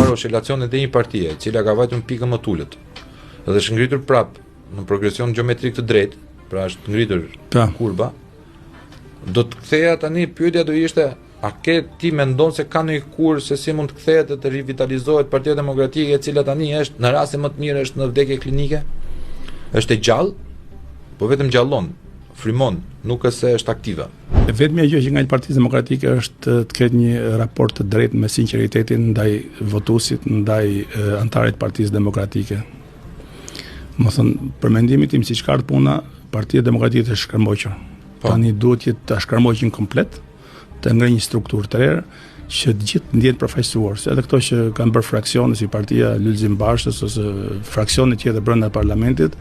mbarosh relacionet e një partie, e cila ka vajtur në pikën më të ulët, dhe është ngritur prap në progresion gjeometrik të drejtë, pra është ngritur kurba, do të ktheja tani pyetja do ishte, a ke ti mendon se ka ndonjë kur se si mund të kthehet dhe të rivitalizohet Partia Demokratike, e cila tani është në raste më të mirë është në vdekje klinike? Është e gjallë, po vetëm gjallon, frymon, nuk është se është aktive. Vetmja gjë që nga Partia Demokratike është të ketë një raport të drejtë me sinqeritetin ndaj votuesit, ndaj anëtarit të Partisë Demokratike. Më thënë, për mendimin tim siç ka puna, Partia Demokratike është shkërmoqur. Tani duhet të shkërmoqin komplet, të ngre një strukturë të rerë që të gjithë ndjenë përfaqësuar, se edhe këto që kanë bërë fraksione si Partia Lulzim Bashkës ose fraksione tjetër brenda parlamentit,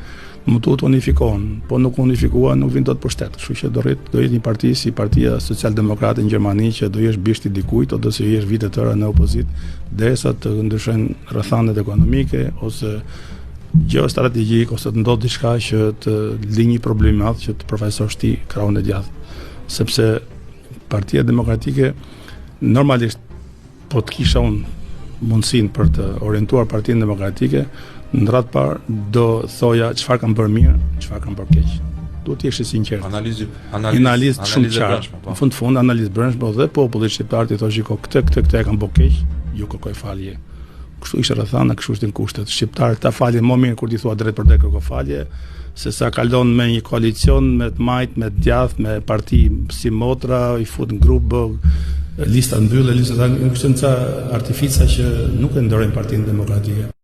më duhet të unifikohen, po nuk unifikohen, nuk vin dot pushtet. Kështu që do jetë një parti si Partia Socialdemokrate në Gjermani që do jesh bishti dikujt ose do jesh vite të tëra në opozitë, derisa të ndryshojnë rrethanet ekonomike ose geostrategjik ose të ndodhë diçka që të linjë një problem madh që të përfaqësosh ti krahun e djathtë. Sepse Partia Demokratike normalisht po të kisha unë mundësinë për të orientuar Partinë Demokratike, në radhë parë do thoja çfarë kanë bërë mirë, çfarë kanë bërë keq. Duhet të jesh i sinqert. Analizë shumë qartë. Në fund analizë brendshme dhe populli shqiptar i thoshë këtë e kanë bërë keq, ju kërkoj falje. Kështu ishte rrethana, kështu ishin kushtet. Shqiptarët ta falin më mirë kur ti thua drejt për drejt kërko falje, se sa kalon me një koalicion me të majt, me të djathtë, me parti si motra, i fut në grup, lista mbyllë, lista në artifica që nuk e ndorojnë Partinë Demokratike.